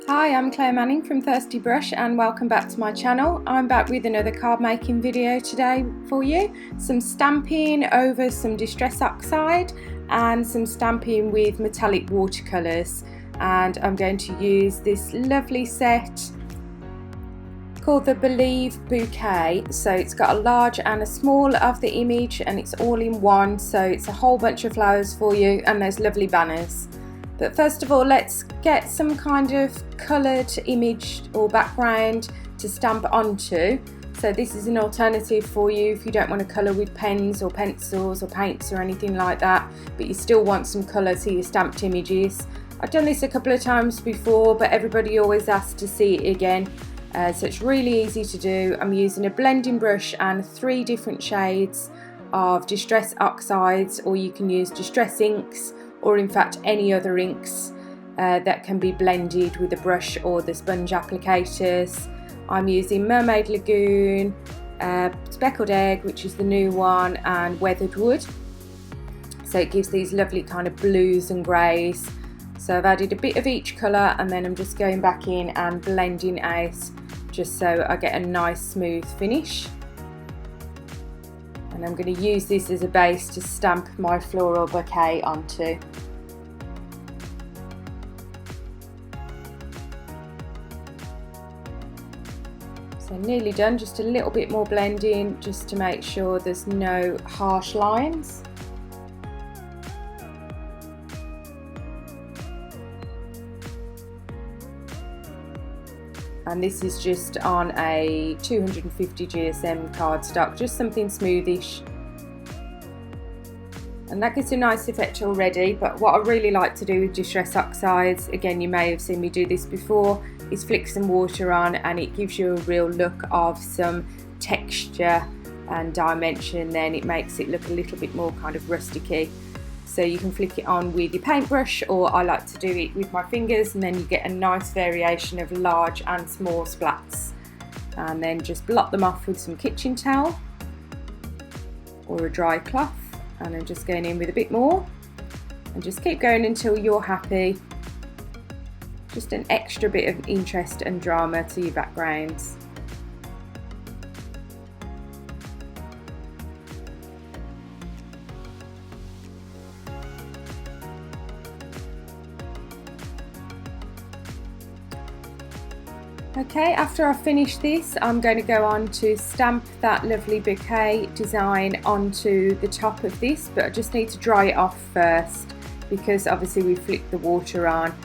Hi, I'm Claire Manning from Thirsty Brush and welcome back to my channel. I'm back with another card making video today for you. Some stamping over some Distress Oxide and some stamping with metallic watercolours, and I'm going to use this lovely set called the Believe Bouquet. So it's got a large and a small of the image and it's all in one, so it's a whole bunch of flowers for you and there's lovely banners. But first of all, let's get some kind of coloured image or background to stamp onto. So this is an alternative for you if you don't want to colour with pens or pencils or paints or anything like that, but you still want some colour to your stamped images. I've done this a couple of times before, but everybody always asks to see it again. So it's really easy to do. I'm using a blending brush and 3 different shades of Distress Oxides, or you can use Distress inks, or in fact any other inks that can be blended with a brush or the sponge applicators. I'm using Mermaid Lagoon, Speckled Egg, which is the new one, and Weathered Wood. So it gives these lovely kind of blues and greys. So I've added a bit of each colour and then I'm just going back in and blending out just so I get a nice smooth finish. And I'm going to use this as a base to stamp my floral bouquet onto. So nearly done, just a little bit more blending just to make sure there's no harsh lines. And this is just on a 250 GSM cardstock, just something smoothish. And that gives a nice effect already, but what I really like to do with Distress Oxides, again you may have seen me do this before, is flick some water on and it gives you a real look of some texture and dimension, then it makes it look a little bit more kind of rusticy. So you can flick it on with your paintbrush, or I like to do it with my fingers, and then you get a nice variation of large and small splats. And then just blot them off with some kitchen towel or a dry cloth, and I'm just going in with a bit more and just keep going until you're happy. Just an extra bit of interest and drama to your backgrounds. Okay, after I finish this, I'm going to go on to stamp that lovely bouquet design onto the top of this, but I just need to dry it off first because obviously we flicked the water on.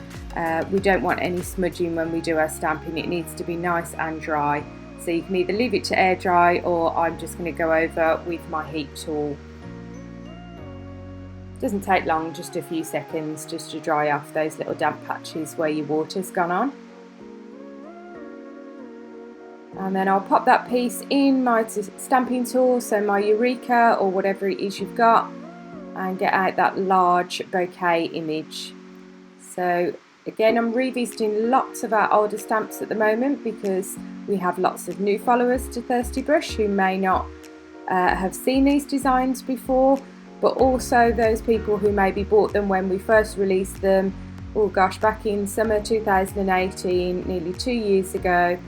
We don't want any smudging when we do our stamping. It needs to be nice and dry. So you can either leave it to air dry, or I'm just going to go over with my heat tool. Doesn't take long, just a few seconds just to dry off those little damp patches where your water's gone on. And then I'll pop that piece in my stamping tool, so my Eureka or whatever it is you've got, and get out that large bouquet image. So again, I'm revisiting lots of our older stamps at the moment because we have lots of new followers to Thirsty Brush who may not have seen these designs before, but also those people who maybe bought them when we first released them, oh gosh, back in summer 2018, nearly 2 years ago.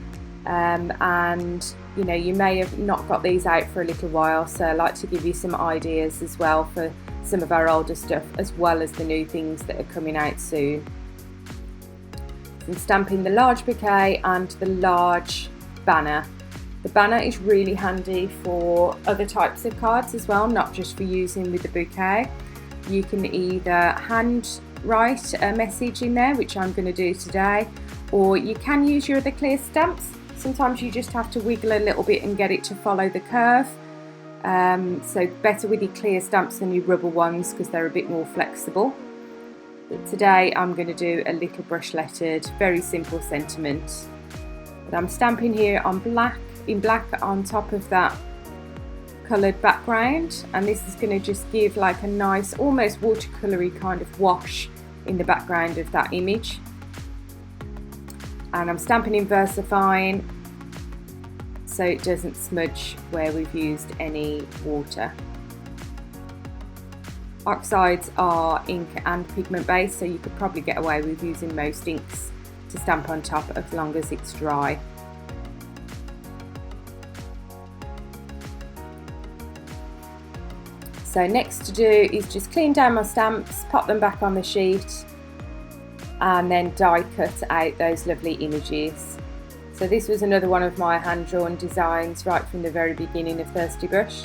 And you know, you may have not got these out for a little while, so I like to give you some ideas as well for some of our older stuff as well as the new things that are coming out soon. I'm stamping the large bouquet and the large banner. The banner is really handy for other types of cards as well, not just for using with the bouquet. You can either hand write a message in there, which I'm going to do today, or you can use your other clear stamps. Sometimes you just have to wiggle a little bit and get it to follow the curve. So better with your clear stamps than your rubber ones because they're a bit more flexible. But today I'm going to do a little brush lettered, very simple sentiment. But I'm stamping here on in black on top of that coloured background, and this is going to just give like a nice, almost watercolour-y kind of wash in the background of that image. And I'm stamping in VersaFine so it doesn't smudge where we've used any water. Oxides are ink and pigment based, so you could probably get away with using most inks to stamp on top as long as it's dry. So next to do is just clean down my stamps, pop them back on the sheet, and then die cut out those lovely images. So this was another one of my hand-drawn designs right from the very beginning of Thirsty Brush.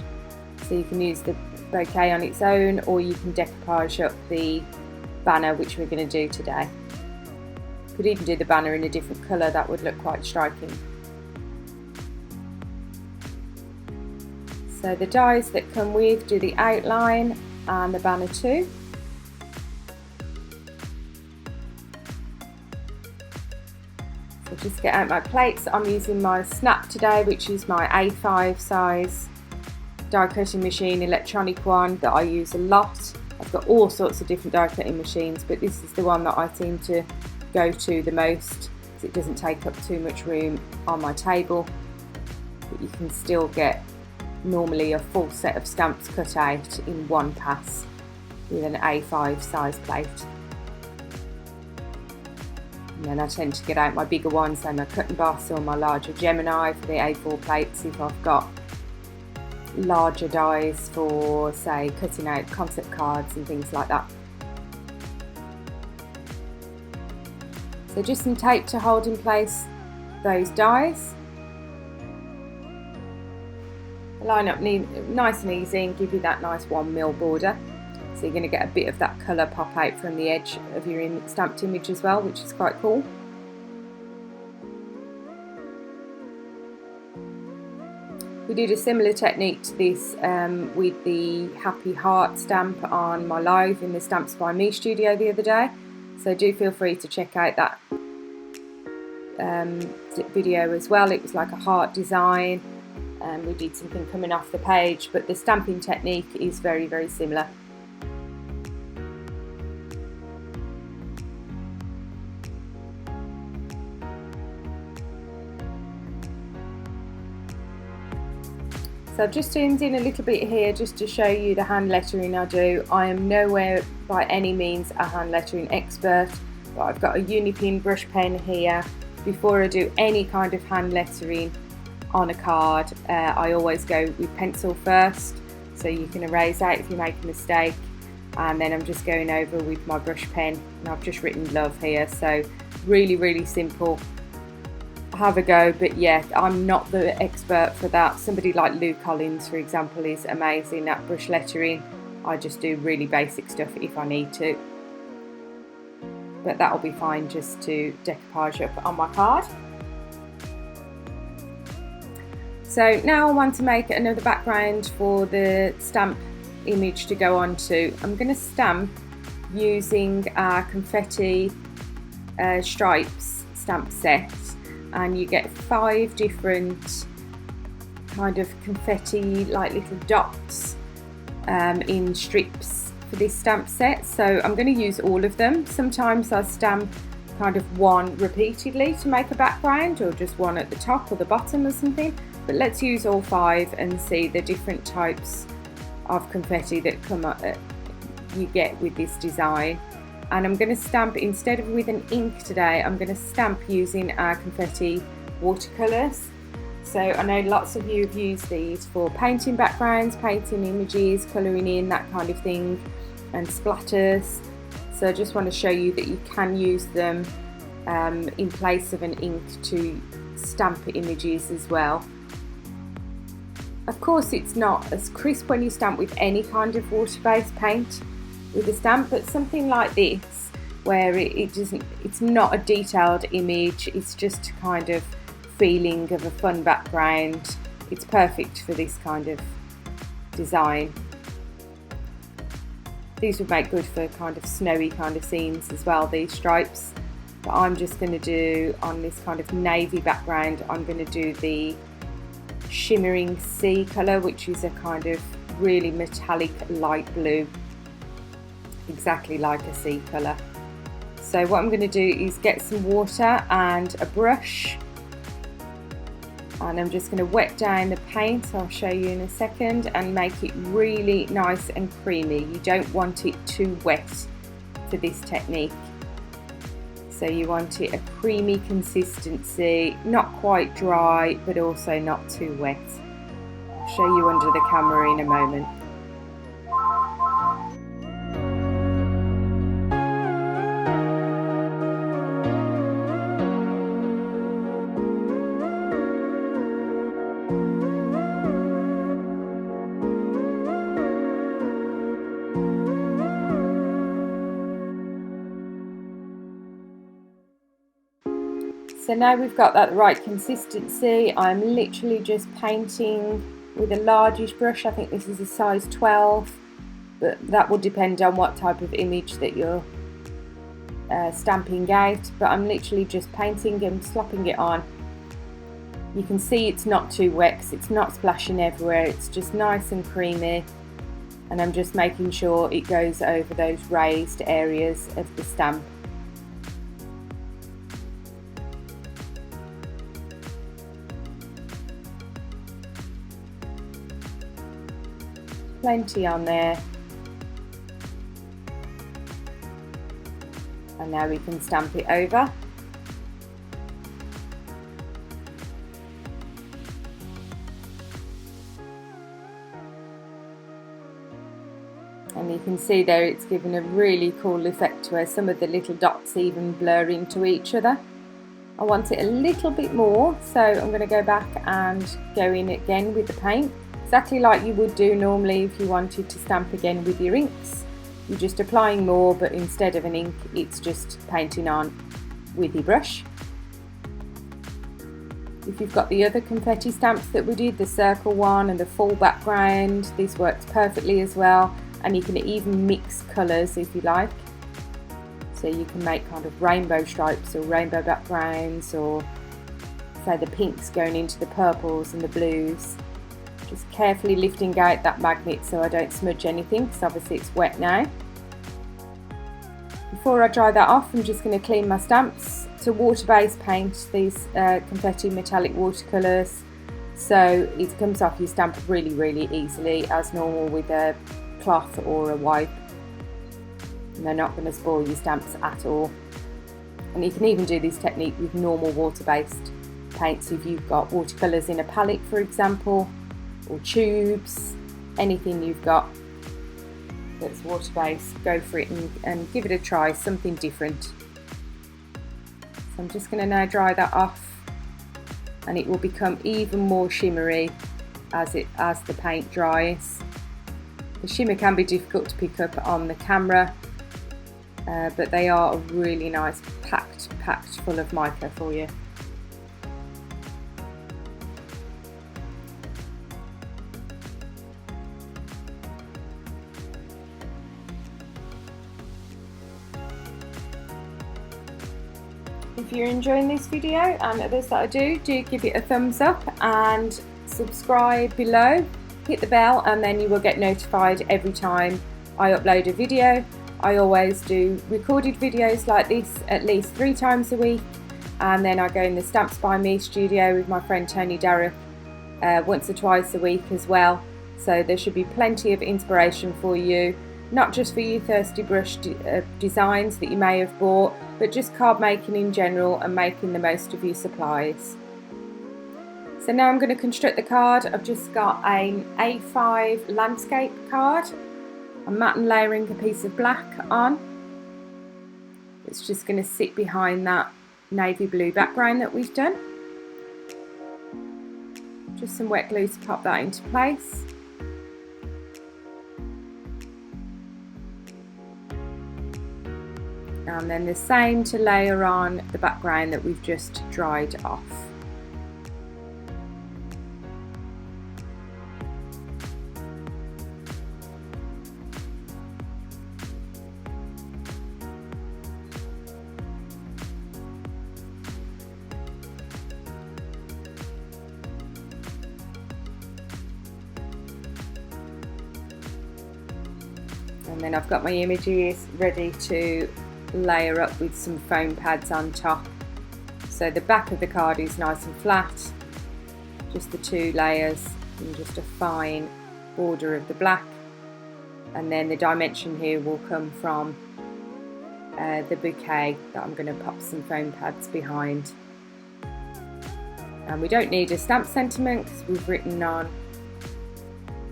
So you can use the bouquet on its own, or you can decoupage up the banner, which we're going to do today. Could even do the banner in a different colour, that would look quite striking. So the dies that come with do the outline and the banner too. So just get out my plates. I'm using my Snap today, which is my A5 size die cutting machine, electronic one that I use a lot. I've got all sorts of different die cutting machines, but this is the one that I seem to go to the most because it doesn't take up too much room on my table, but you can still get normally a full set of stamps cut out in one pass with an A5 size plate. And then I tend to get out my bigger ones, so my cut and boss or my larger Gemini for the A4 plates if I've got larger dies for, say, cutting out concept cards and things like that. So just some tape to hold in place those dies. Line up nice and easy and give you that nice 1mm border. So you're going to get a bit of that colour pop out from the edge of your stamped image as well, which is quite cool. We did a similar technique to this with the Happy Heart stamp on my live in the Stamps by Me studio the other day. So do feel free to check out that video as well. It was like a heart design. We did something coming off the page, but the stamping technique is very, very similar. So I've just zoomed in a little bit here just to show you the hand lettering I do. I am nowhere by any means a hand lettering expert, but I've got a Unipin brush pen here. Before I do any kind of hand lettering on a card, I always go with pencil first, so you can erase out if you make a mistake, and then I'm just going over with my brush pen, and I've just written love here. So really, really simple. Have a go, but yeah, I'm not the expert for that. Somebody like Lou Collins, for example, is amazing at brush lettering. I just do really basic stuff if I need to, but that'll be fine just to decoupage up on my card. So now I want to make another background for the stamp image to go on to. I'm going to stamp using our confetti stripes stamp set, and you get 5 different kind of confetti like little dots in strips for this stamp set. So I'm going to use all of them. Sometimes I stamp kind of one repeatedly to make a background, or just one at the top or the bottom or something, but let's use all 5 and see the different types of confetti that come up you get with this design. And I'm going to stamp, instead of with an ink today, I'm going to stamp using our confetti watercolours. So I know lots of you have used these for painting backgrounds, painting images, colouring in, that kind of thing, and splatters. So I just want to show you that you can use them in place of an ink to stamp images as well. Of course, it's not as crisp when you stamp with any kind of water-based paint with a stamp, but something like this, where it's not a detailed image, it's just kind of feeling of a fun background. It's perfect for this kind of design. These would make good for kind of snowy kind of scenes as well, these stripes. But I'm just going to do, on this kind of navy background, I'm going to do the shimmering sea colour, which is a kind of really metallic light blue, exactly like a sea colour. So what I'm going to do is get some water and a brush, and I'm just going to wet down the paint, I'll show you in a second, and make it really nice and creamy. You don't want it too wet for this technique. So you want it a creamy consistency, not quite dry, but also not too wet. I'll show you under the camera in a moment. So now we've got that right consistency, I'm literally just painting with a largish brush. I think this is a size 12, but that will depend on what type of image that you're stamping out. But I'm literally just painting and slopping it on. You can see it's not too wet because it's not splashing everywhere, it's just nice and creamy. And I'm just making sure it goes over those raised areas of the stamp. Plenty on there. And now we can stamp it over. And you can see there it's given a really cool effect to where some of the little dots even blur into each other. I want it a little bit more, so I'm going to go back and go in again with the paint. Exactly like you would do normally if you wanted to stamp again with your inks. You're just applying more, but instead of an ink, it's just painting on with your brush. If you've got the other confetti stamps that we did, the circle one and the full background, this works perfectly as well. And you can even mix colours if you like. So you can make kind of rainbow stripes or rainbow backgrounds, or say the pinks going into the purples and the blues. Just carefully lifting out that magnet so I don't smudge anything, because obviously it's wet now. Before I dry that off, I'm just going to clean my stamps. To water-based paint, these confetti metallic watercolours, so it comes off your stamp really, really easily, as normal with a cloth or a wipe. And they're not going to spoil your stamps at all. And you can even do this technique with normal water-based paints if you've got watercolours in a palette, for example, or tubes, anything you've got that's water-based, go for it and give it a try, something different. So I'm just going to now dry that off, and it will become even more shimmery as the paint dries. The shimmer can be difficult to pick up on the camera, but they are really nice, packed full of mica for you. If you're enjoying this video and others that I do give it a thumbs up and subscribe below, hit the bell, and then you will get notified every time I upload a video. I always do recorded videos like this at least 3 times a week, and then I go in the Stamps by Me studio with my friend Tony Darragh once or twice a week as well. So there should be plenty of inspiration for you, not just for your thirsty brush designs that you may have bought, but just card making in general and making the most of your supplies. So now I'm going to construct the card. I've just got an A5 landscape card. I'm matte and layering a piece of black on. It's just going to sit behind that navy blue background that we've done. Just some wet glue to pop that into place. And then the same to layer on the background that we've just dried off. And then I've got my images ready to layer up with some foam pads on top. So the back of the card is nice and flat, just the 2 layers and just a fine border of the black, and then the dimension here will come from the bouquet that I'm going to pop some foam pads behind. And we don't need a stamp sentiment because we've written on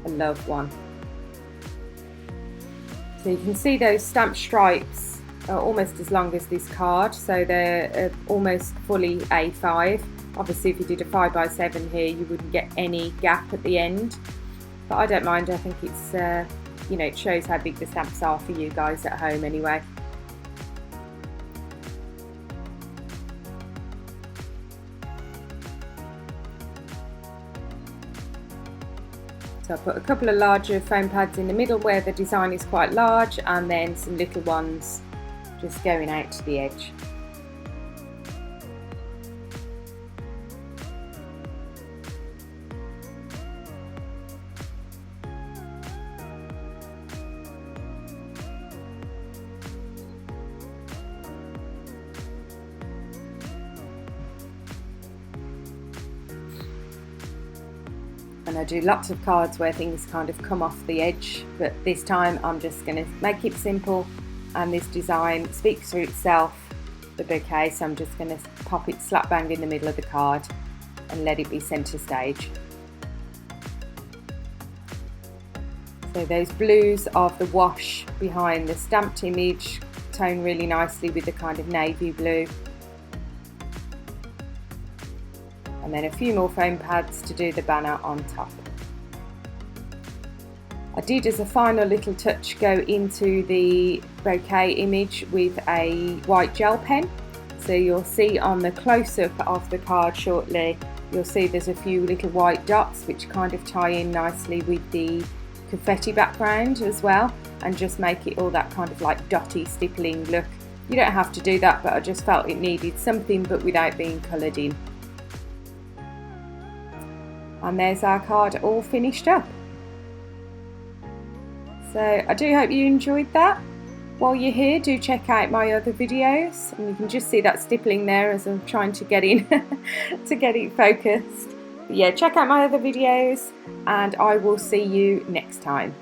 a love one. So you can see those stamp stripes are almost as long as this card, so they're almost fully A5. Obviously if you did a 5x7 here you wouldn't get any gap at the end, but I don't mind. I think it's you know, it shows how big the stamps are for you guys at home anyway. So I put a couple of larger foam pads in the middle where the design is quite large, and then some little ones just going out to the edge. And I do lots of cards where things kind of come off the edge, but this time I'm just going to make it simple, and this design speaks for itself, the bouquet, so I'm just going to pop it slap bang in the middle of the card and let it be centre stage. So those blues of the wash behind the stamped image tone really nicely with the kind of navy blue. And then a few more foam pads to do the banner on top. I did, as a final little touch, go into the bouquet image with a white gel pen. So you'll see on the close-up of the card shortly, you'll see there's a few little white dots which kind of tie in nicely with the confetti background as well, and just make it all that kind of like dotty stippling look. You don't have to do that, but I just felt it needed something but without being coloured in. And there's our card all finished up. So I do hope you enjoyed that. While you're here, do check out my other videos, and you can just see that stippling there as I'm trying to get in to get it focused. But yeah, check out my other videos, and I will see you next time.